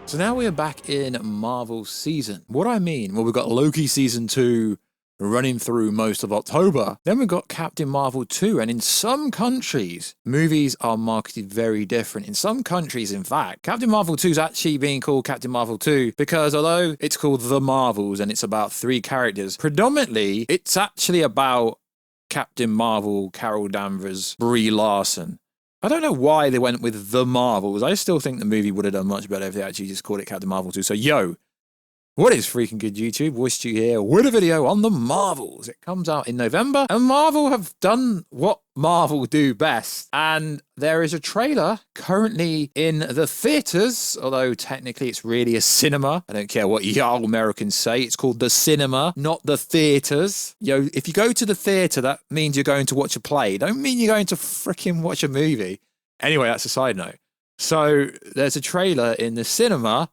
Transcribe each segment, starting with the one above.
So now we are back in Marvel season. What I mean, well, we've got Loki season 2 running through most of October. Then we've got Captain Marvel 2, and in some countries, movies are marketed very different. In some countries, in fact, Captain Marvel 2 is actually being called Captain Marvel 2 because although it's called The Marvels and it's about 3 characters, predominantly it's actually about Captain Marvel, Carol Danvers, Brie Larson. I don't know why they went with The Marvels. I still think the movie would have done much better if they actually just called it Captain Marvel 2. So, yo, what is freaking good, YouTube? Warstu here with a video on The Marvels. It comes out in November, and Marvel have done what Marvel do best. And there is a trailer currently in the theaters, although technically it's really a cinema. I don't care what y'all Americans say. It's called the cinema, not the theaters. Yo, if you go to the theater, that means you're going to watch a play. Don't mean you're going to freaking watch a movie. Anyway, that's a side note. So there's a trailer in the cinema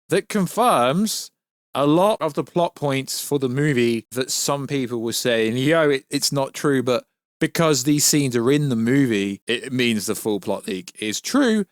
that confirms a lot of the plot points for the movie that some people were saying, yo, it's not true, but because these scenes are in the movie, it means the full plot leak is true.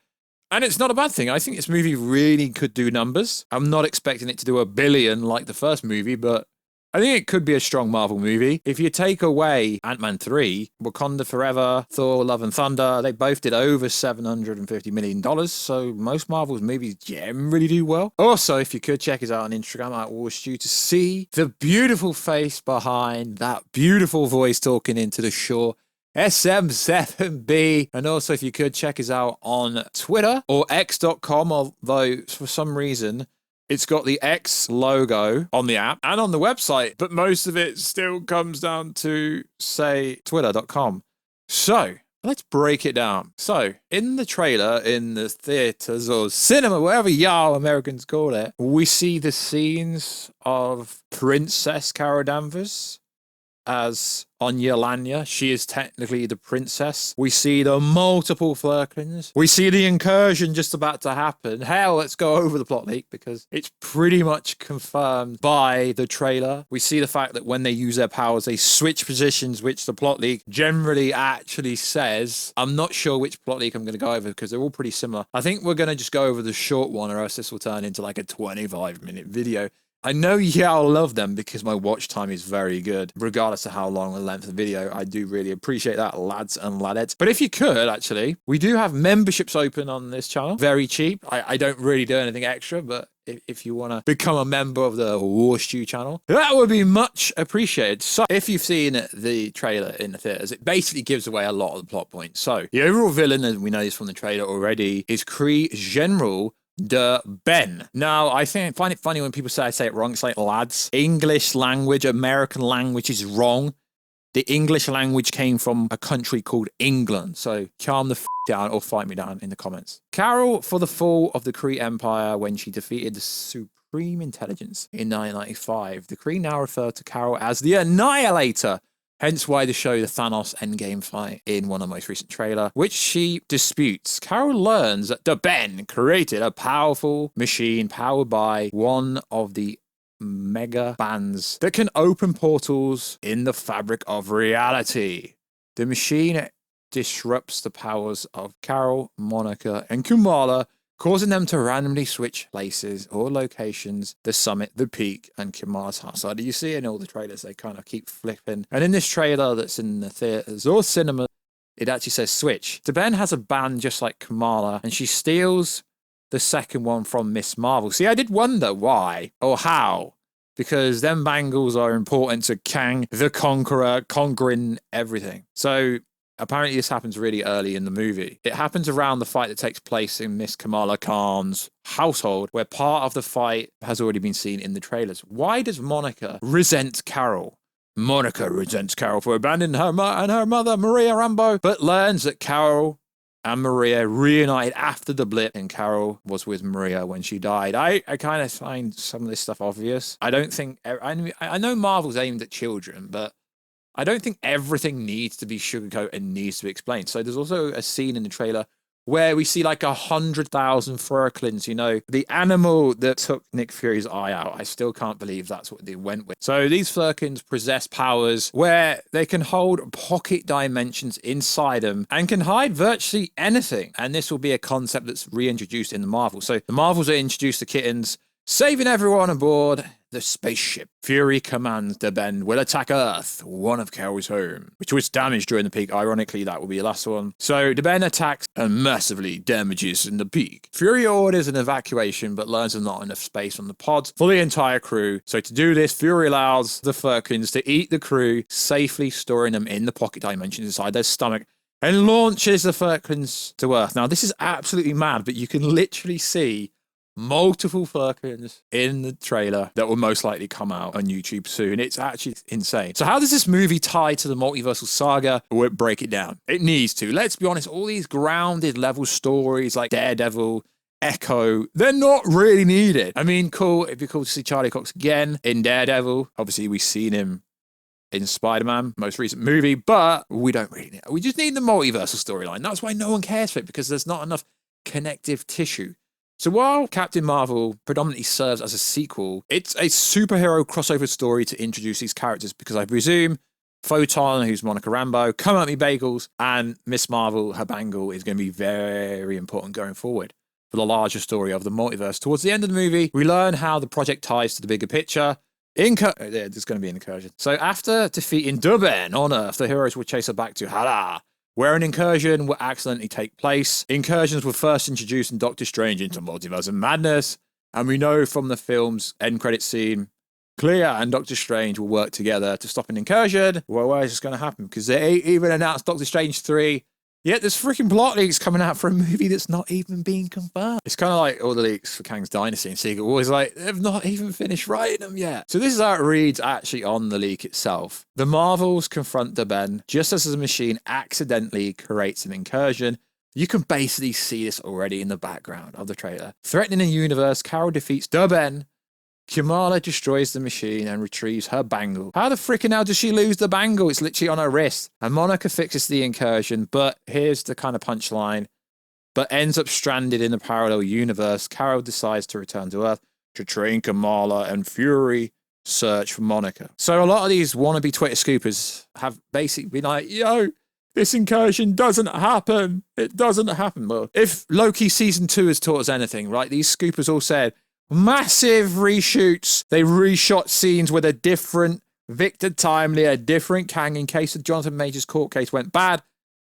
And it's not a bad thing. I think this movie really could do numbers. I'm not expecting it to do 1 billion like the first movie, but I think it could be a strong Marvel movie. If you take away Ant-Man 3, Wakanda Forever, Thor, Love and Thunder, they both did over $750 million. So most Marvel's movies generally do well. Also, if you could check us out on Instagram at Warstu to see the beautiful face behind that beautiful voice talking into the shore. SM7B. And also, if you could check us out on Twitter or X.com, although for some reason, it's got the X logo on the app and on the website, but most of it still comes down to, say, twitter.com. So, let's break it down. So, in the trailer, in the theaters or cinema, whatever y'all Americans call it, we see the scenes of Princess Carol Danvers as Anya Lanya. She is technically the princess. We see the multiple Flurkins. We see the incursion just about to happen. Hell, let's go over the plot leak because it's pretty much confirmed by the trailer. We see the fact that when they use their powers, they switch positions, which the plot leak generally actually says. I'm not sure which plot leak I'm going to go over because they're all pretty similar. I think we're going to just go over the short one or else this will turn into like a 25-minute video. I know y'all love them because my watch time is very good, regardless of how long the length of the video. I do really appreciate that, lads and ladettes. But if you could, actually, we do have memberships open on this channel. Very cheap. I don't really do anything extra, but if you want to become a member of the Warstu channel, that would be much appreciated. So if you've seen the trailer in the theaters, it basically gives away a lot of the plot points. So the overall villain, and we know this from the trailer already, is Kree General de Ben. Now, I find it funny when people say I say it wrong. It's like, lads, English language, American language is wrong. The English language came from a country called England. So calm the down or fight me down in the comments. Carol for the fall of the Kree Empire when she defeated the Supreme Intelligence in 1995. The Kree now refer to Carol as the Annihilator. Hence why they show the Thanos Endgame fight in one of the most recent trailer, which she disputes. Carol learns that the Ben created a powerful machine powered by one of the mega bands that can open portals in the fabric of reality. The machine disrupts the powers of Carol, Monica, and Kamala, causing them to randomly switch places or locations, the summit, the peak, and Kamala's house. So you see in all the trailers, they kind of keep flipping. And in this trailer that's in the theaters or cinema, it actually says switch. Ben has a band just like Kamala, and she steals the second one from Miss Marvel. See, I did wonder why or how, because them bangles are important to Kang, the Conqueror, conquering everything. So apparently this happens really early in the movie. It happens around the fight that takes place in Miss Kamala Khan's household, where part of the fight has already been seen in the trailers. Why does Monica resent Carol? Monica resents Carol for abandoning her and her mother, Maria Rambeau, but learns that Carol and Maria reunited after the blip, and Carol was with Maria when she died. I kind of find some of this stuff obvious. I don't think... I know Marvel's aimed at children, but I don't think everything needs to be sugarcoated and needs to be explained. So there's also a scene in the trailer where we see like 100,000 Furklins, you know, the animal that took Nick Fury's eye out. I still can't believe that's what they went with. So these Furklins possess powers where they can hold pocket dimensions inside them and can hide virtually anything. And this will be a concept that's reintroduced in the Marvels. So the Marvels are introduced to kittens, saving everyone aboard the spaceship. Fury commands the Ben will attack Earth, one of Carol's home, which was damaged during the peak. Ironically, that will be the last one. So the Ben attacks and massively damages in the peak. Fury orders an evacuation, but learns there's not enough space on the pods for the entire crew. So to do this, Fury allows the Furkins to eat the crew, safely storing them in the pocket dimensions inside their stomach, and launches the Furkins to Earth. Now, this is absolutely mad, but you can literally see multiple Furkins in the trailer that will most likely come out on YouTube soon. It's actually insane. So how does this movie tie to the multiversal saga? We'll break it down. It needs to. Let's be honest, all these grounded level stories like Daredevil, Echo, they're not really needed. I mean, cool, it'd be cool to see Charlie Cox again in Daredevil. Obviously, we've seen him in Spider-Man, most recent movie, but we don't really need it. We just need the multiversal storyline. That's why no one cares for it, because there's not enough connective tissue. So while Captain Marvel predominantly serves as a sequel, it's a superhero crossover story to introduce these characters, because I presume Photon, who's Monica Rambeau, Come At Me Bagels, and Miss Marvel, her bangle, is going to be very important going forward for the larger story of the multiverse. Towards the end of the movie, we learn how the project ties to the bigger picture. There's going to be an incursion. So after defeating Duben on Earth, the heroes will chase her back to Hela, where an incursion will accidentally take place. Incursions were first introduced in Doctor Strange into Multiverse of Madness, and we know from the film's end credit scene, Clea and Doctor Strange will work together to stop an incursion. Well, why is this going to happen? Because they even announced Doctor Strange 3, yet there's freaking plot leaks coming out for a movie that's not even being confirmed. It's kind of like all the leaks for Kang's Dynasty and Secret Wars, like, they've not even finished writing them yet. So this is how it reads actually on the leak itself. The Marvels confront the Ben just as the machine accidentally creates an incursion. You can basically see this already in the background of the trailer. Threatening the universe, Carol defeats the Ben. Kamala destroys the machine and retrieves her bangle. How the frickin' hell does she lose the bangle? It's literally on her wrist. And Monica fixes the incursion, but here's the kind of punchline. But ends up stranded in a parallel universe. Carol decides to return to Earth to train Kamala, and Fury search for Monica. So a lot of these wannabe Twitter scoopers have basically been like, yo, this incursion doesn't happen. It doesn't happen. Well, if Loki Season 2 has taught us anything, right, these scoopers all said, massive reshoots. They reshot scenes with a different Victor Timely, a different Kang in case the Jonathan Majors court case went bad.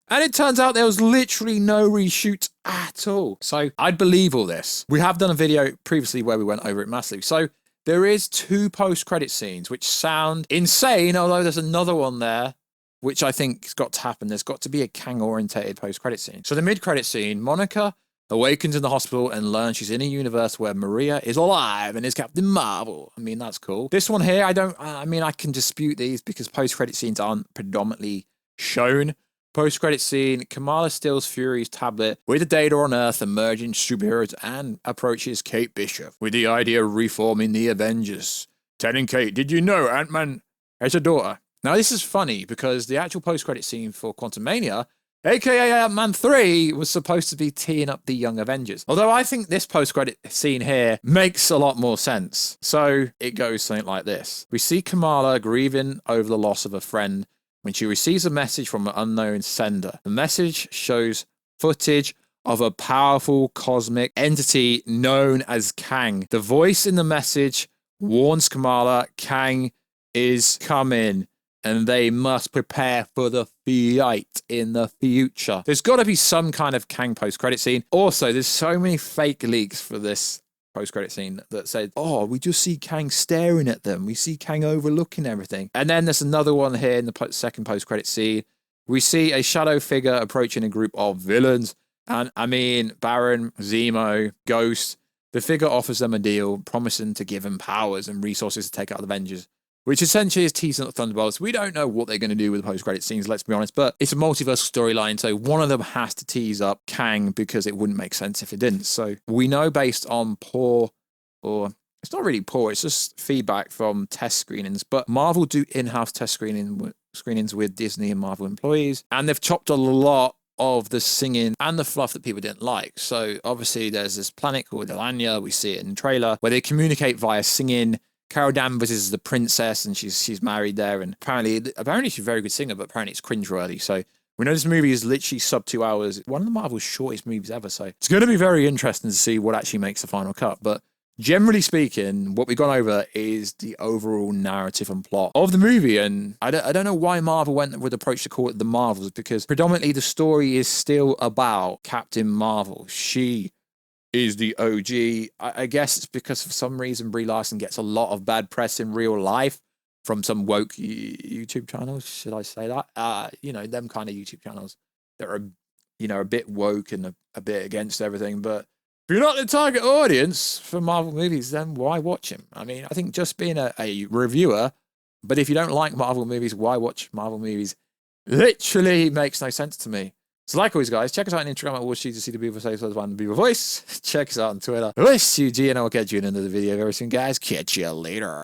And it turns out there was literally no reshoots at all. So I'd believe all this. We have done a video previously where we went over it massively. So there is 2 post-credit scenes which sound insane, although there's another one there which I think has got to happen. There's got to be a Kang-orientated post-credit scene. So the mid-credit scene, Monica awakens in the hospital and learns she's in a universe where Maria is alive and is Captain Marvel. I mean, that's cool. This one here, I can dispute these because post-credit scenes aren't predominantly shown. Post-credit scene, Kamala steals Fury's tablet with the data on Earth emerging superheroes and approaches Kate Bishop with the idea of reforming the Avengers. Telling Kate, did you know Ant-Man has a daughter? Now, this is funny because the actual post-credit scene for Quantumania, aka Ant-Man 3, was supposed to be teeing up the Young Avengers. Although I think this post-credit scene here makes a lot more sense. So it goes something like this. We see Kamala grieving over the loss of a friend when she receives a message from an unknown sender. The message shows footage of a powerful cosmic entity known as Kang. The voice in the message warns Kamala Kang is coming, and they must prepare for the fight in the future. There's got to be some kind of Kang post-credit scene. Also, there's so many fake leaks for this post-credit scene that said, oh, we just see Kang staring at them. We see Kang overlooking everything. And then there's another one here in the second post-credit scene. We see a shadow figure approaching a group of villains. And I mean, Baron, Zemo, Ghost. The figure offers them a deal, promising to give them powers and resources to take out the Avengers, which essentially is teasing up Thunderbolts. We don't know what they're going to do with the post-credit scenes, let's be honest, but it's a multiversal storyline, so one of them has to tease up Kang because it wouldn't make sense if it didn't. So we know based on it's not really poor, it's just feedback from test screenings, but Marvel do in-house test screenings with Disney and Marvel employees, and they've chopped a lot of the singing and the fluff that people didn't like. So obviously there's this planet called Elanya. We see it in the trailer where they communicate via singing. Carol Danvers is the princess and she's married there. And apparently she's a very good singer, but apparently it's cringeworthy. So we know this movie is literally sub 2 hours. One of the Marvel's shortest movies ever. So it's going to be very interesting to see what actually makes the final cut. But generally speaking, what we've gone over is the overall narrative and plot of the movie. And I don't know why Marvel went with the approach to call it the Marvels, because predominantly the story is still about Captain Marvel. She is the OG. I guess it's because for some reason Brie Larson gets a lot of bad press in real life from some woke YouTube channels. Should I say that? Them kind of YouTube channels that are, a bit woke and a bit against everything. But if you're not the target audience for Marvel movies, then why watch them? I mean, I think just being a reviewer, but if you don't like Marvel movies, why watch Marvel movies? Literally makes no sense to me. So like always, guys, check us out on Instagram at Warstu to see the Beaver Face one, the Beaver Voice. Check us out on Twitter. OSUG, and I'll catch you in another video very soon, guys. Catch you later.